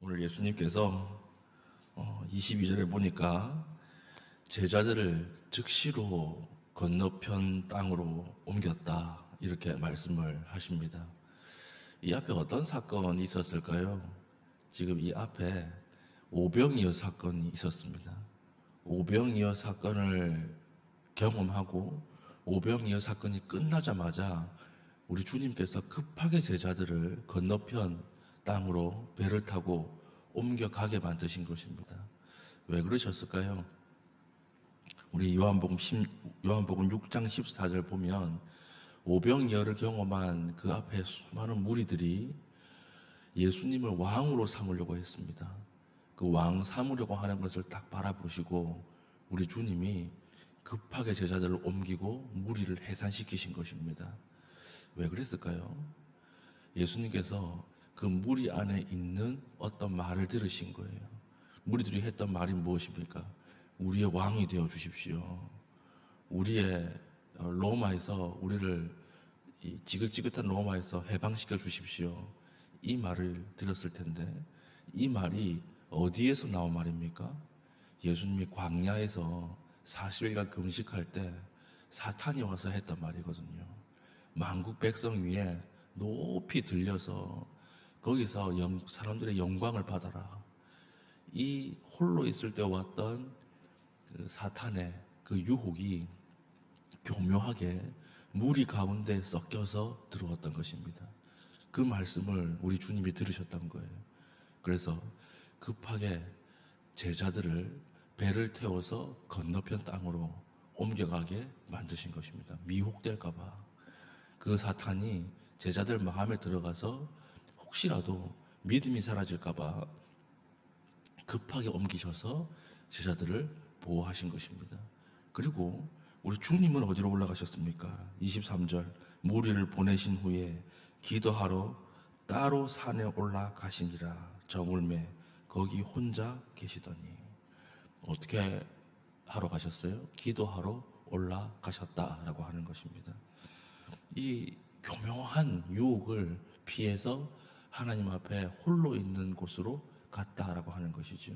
오늘 예수님께서 22절에 보니까 제자들을 즉시로 건너편 땅으로 옮겼다 이렇게 말씀을 하십니다. 이 앞에 어떤 사건이 있었을까요? 지금 이 앞에 오병이어 사건이 있었습니다. 오병이어 사건을 경험하고 오병이어 사건이 끝나자마자 우리 주님께서 급하게 제자들을 건너편 땅으로 배를 타고 옮겨가게 만드신 것입니다. 왜 그러셨을까요? 우리 요한복음 6장 14절 보면 오병이어를 경험한 그 앞에 수많은 무리들이 예수님을 왕으로 삼으려고 했습니다. 그 왕 삼으려고 하는 것을 딱 바라보시고 우리 주님이 급하게 제자들을 옮기고 무리를 해산시키신 것입니다. 왜 그랬을까요? 예수님께서 그 무리 안에 있는 어떤 말을 들으신 거예요. 무리들이 했던 말이 무엇입니까? 우리의 왕이 되어 주십시오. 우리의 로마에서 우리를 이 지긋지긋한 로마에서 해방시켜 주십시오. 이 말을 들었을 텐데 이 말이 어디에서 나온 말입니까? 예수님이 광야에서 40일간 금식할 때 사탄이 와서 했던 말이거든요. 만국 백성 위에 높이 들려서 거기서 사람들의 영광을 받아라. 이 홀로 있을 때 왔던 그 사탄의 그 유혹이 교묘하게 무리 가운데 섞여서 들어왔던 것입니다. 그 말씀을 우리 주님이 들으셨던 거예요. 그래서 급하게 제자들을 배를 태워서 건너편 땅으로 옮겨가게 만드신 것입니다. 미혹될까봐. 그 사탄이 제자들 마음에 들어가서 혹시라도 믿음이 사라질까봐 급하게 옮기셔서 제자들을 보호하신 것입니다. 그리고 우리 주님은 어디로 올라가셨습니까? 23절 무리를 보내신 후에 기도하러 따로 산에 올라가시니라. 저물매 거기 혼자 계시더니. 어떻게 하러 가셨어요? 기도하러 올라가셨다라고 하는 것입니다. 이 교묘한 유혹을 피해서 하나님 앞에 홀로 있는 곳으로 갔다라고 하는 것이죠.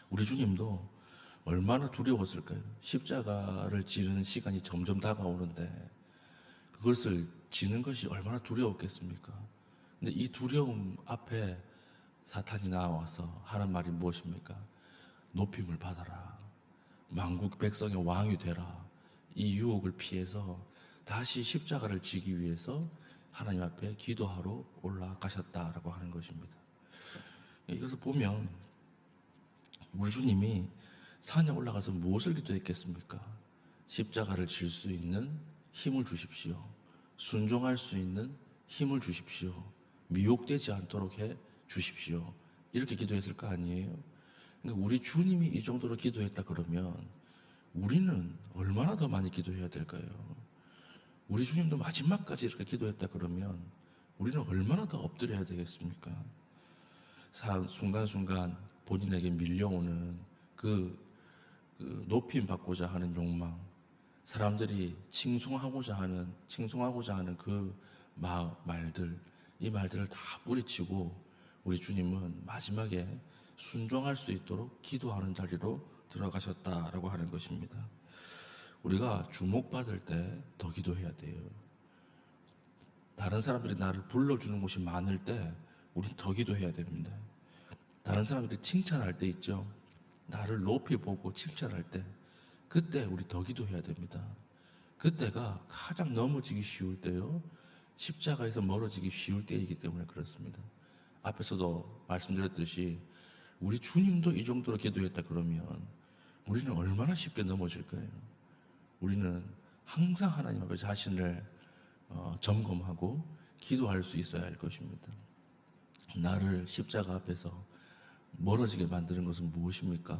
우리 주님도 얼마나 두려웠을까요? 십자가를 지는 시간이 점점 다가오는데 그것을 지는 것이 얼마나 두려웠겠습니까? 근데 이 두려움 앞에 사탄이 나와서 하는 말이 무엇입니까? 높임을 받아라. 만국 백성의 왕이 되라. 이 유혹을 피해서 다시 십자가를 지기 위해서 하나님 앞에 기도하러 올라가셨다라고 하는 것입니다. 이것을 보면 우리 주님이 산에 올라가서 무엇을 기도했겠습니까? 십자가를 질 수 있는 힘을 주십시오. 순종할 수 있는 힘을 주십시오. 미혹되지 않도록 해 주십시오. 이렇게 기도했을 거 아니에요? 그러니까 우리 주님이 이 정도로 기도했다 그러면 우리는 얼마나 더 많이 기도해야 될까요? 우리 주님도 마지막까지 이렇게 기도했다 그러면 우리는 얼마나 더 엎드려야 되겠습니까? 순간순간 본인에게 밀려오는 그 높임 받고자 하는 욕망, 사람들이 칭송하고자 하는 그 말들, 이 말들을 다 뿌리치고 우리 주님은 마지막에 순종할 수 있도록 기도하는 자리로 들어가셨다라고 하는 것입니다. 우리가 주목받을 때 더 기도해야 돼요. 다른 사람들이 나를 불러주는 곳이 많을 때 우린 더 기도해야 됩니다. 다른 사람들이 칭찬할 때 있죠. 나를 높이 보고 칭찬할 때 그때 우리 더 기도해야 됩니다. 그때가 가장 넘어지기 쉬울 때요. 십자가에서 멀어지기 쉬울 때이기 때문에 그렇습니다. 앞에서도 말씀드렸듯이 우리 주님도 이 정도로 기도했다 그러면 우리는 얼마나 쉽게 넘어질까요? 우리는 항상 하나님 앞에 자신을 점검하고 기도할 수 있어야 할 것입니다. 나를 십자가 앞에서 멀어지게 만드는 것은 무엇입니까?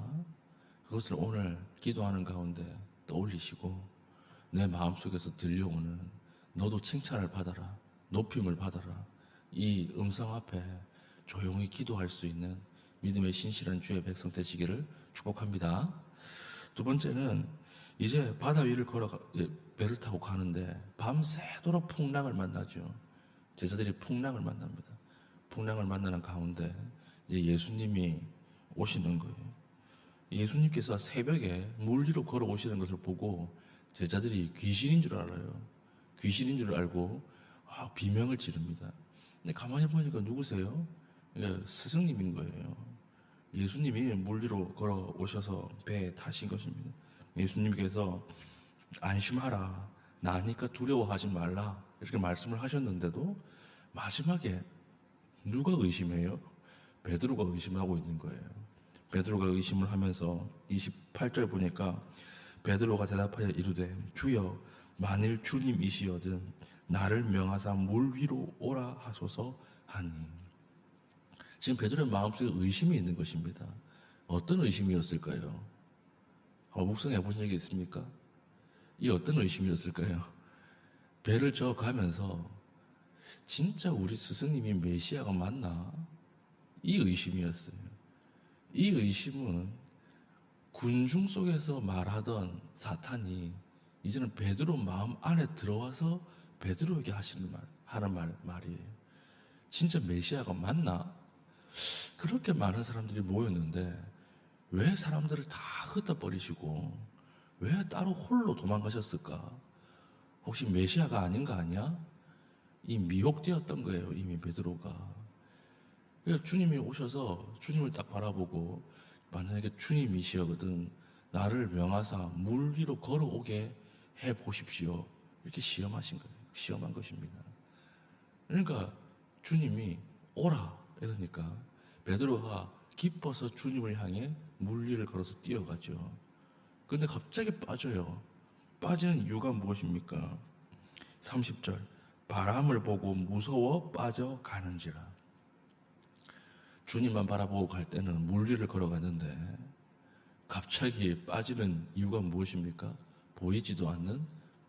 그것을 오늘 기도하는 가운데 떠올리시고 내 마음속에서 들려오는 너도 칭찬을 받아라, 높임을 받아라, 이 음성 앞에 조용히 기도할 수 있는 믿음의 신실한 주의 백성 되시기를 축복합니다. 두 번째는 이제 바다 위를 배를 타고 가는데 밤새도록 풍랑을 만나죠. 제자들이 풍랑을 만납니다. 풍랑을 만나는 가운데 이제 예수님이 오시는 거예요. 예수님께서 새벽에 물 위로 걸어오시는 것을 보고 제자들이 귀신인 줄 알아요. 귀신인 줄 알고 비명을 지릅니다. 근데 가만히 보니까 누구세요? 스승님인 거예요. 예수님이 물 위로 걸어오셔서 배에 타신 것입니다. 예수님께서 안심하라, 나니까 두려워하지 말라 이렇게 말씀을 하셨는데도 마지막에 누가 의심해요? 베드로가 의심하고 있는 거예요. 베드로가 의심을 하면서 28절 보니까 베드로가 대답하여 이르되 주여 만일 주님이시여든 나를 명하사 물 위로 오라 하소서 하니. 지금 베드로의 마음속에 의심이 있는 것입니다. 어떤 의심이었을까요? 묵상해 보신 적이 있습니까? 이 어떤 의심이었을까요? 배를 저 가면서 진짜 우리 스승님이 메시아가 맞나? 이 의심이었어요. 이 의심은 군중 속에서 말하던 사탄이 이제는 베드로 마음 안에 들어와서 베드로에게 하는 말이에요. 진짜 메시아가 맞나? 그렇게 많은 사람들이 모였는데 왜 사람들을 다 흩어버리시고 왜 따로 홀로 도망가셨을까? 혹시 메시아가 아닌 거 아니야? 이 미혹되었던 거예요, 이미 베드로가. 그래서 주님이 오셔서 주님을 딱 바라보고 만약에 주님이시거든 나를 명하사 물 위로 걸어오게 해 보십시오. 이렇게 시험하신 거예요. 시험한 것입니다. 그러니까 주님이 오라 이러니까 베드로가 기뻐서 주님을 향해 물 위를 걸어서 뛰어가죠. 근데 갑자기 빠져요. 빠지는 이유가 무엇입니까? 30절 바람을 보고 무서워 빠져가는지라. 주님만 바라보고 갈 때는 물 위를 걸어가는데 갑자기 빠지는 이유가 무엇입니까? 보이지도 않는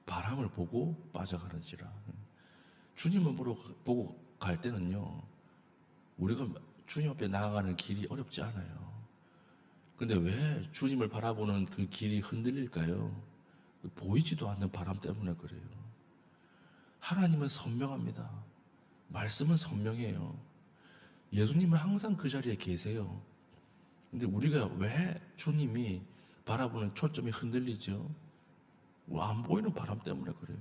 바람을 보고 빠져가는지라. 주님만 보고 갈 때는요, 우리가 주님 앞에 나아가는 길이 어렵지 않아요. 근데 왜 주님을 바라보는 그 길이 흔들릴까요? 보이지도 않는 바람 때문에 그래요. 하나님은 선명합니다. 말씀은 선명해요. 예수님은 항상 그 자리에 계세요. 근데 우리가 왜 주님이 바라보는 초점이 흔들리죠? 안 보이는 바람 때문에 그래요.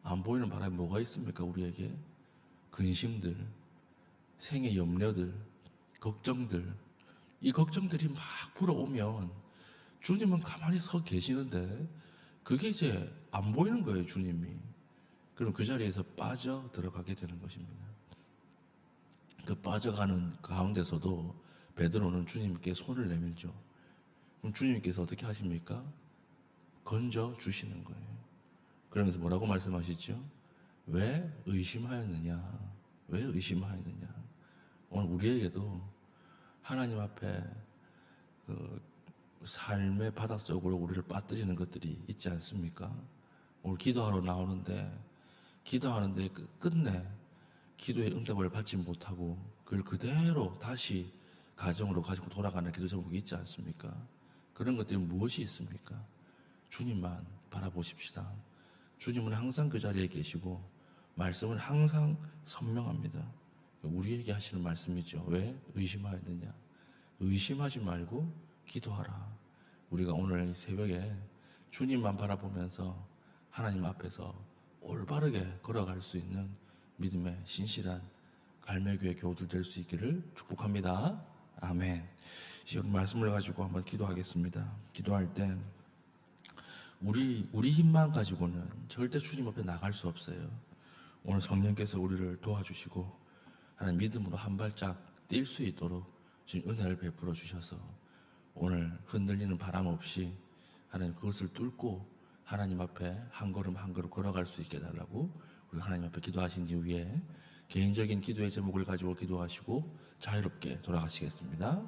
안 보이는 바람이 뭐가 있습니까? 우리에게 근심들, 생의 염려들, 걱정들, 이 걱정들이 막 불어오면 주님은 가만히 서 계시는데 그게 이제 안 보이는 거예요, 주님이. 그럼 그 자리에서 빠져 들어가게 되는 것입니다. 그 빠져가는 가운데서도 베드로는 주님께 손을 내밀죠. 그럼 주님께서 어떻게 하십니까? 건져 주시는 거예요. 그러면서 뭐라고 말씀하시죠? 왜 의심하였느냐? 왜 의심하였느냐? 오늘 우리에게도 하나님 앞에 그 삶의 바닷속으로 우리를 빠뜨리는 것들이 있지 않습니까? 오늘 기도하러 나오는데 끝내 기도의 응답을 받지 못하고 그걸 그대로 다시 가정으로 가지고 돌아가는 기도 제목이 있지 않습니까? 그런 것들이 무엇이 있습니까? 주님만 바라보십시다. 주님은 항상 그 자리에 계시고 말씀은 항상 선명합니다. 우리에게 하시는 말씀이죠. 왜 의심하였느냐? 의심하지 말고 기도하라. 우리가 오늘 이 새벽에 주님만 바라보면서 하나님 앞에서 올바르게 걸어갈 수 있는 믿음의 신실한 갈매교회 교우들 될 수 있기를 축복합니다. 아멘. 이제 말씀을 가지고 한번 기도하겠습니다. 기도할 때 우리 힘만 가지고는 절대 주님 앞에 나갈 수 없어요. 오늘 성령께서 우리를 도와주시고 하나님 믿음으로 한 발짝 뛸 수 있도록 지금 은혜를 베풀어 주셔서 오늘 흔들리는 바람 없이 하나님 그것을 뚫고 하나님 앞에 한 걸음 한 걸음 걸어갈 수 있게 해달라고 우리 하나님 앞에 기도하신 이후에 개인적인 기도의 제목을 가지고 기도하시고 자유롭게 돌아가시겠습니다.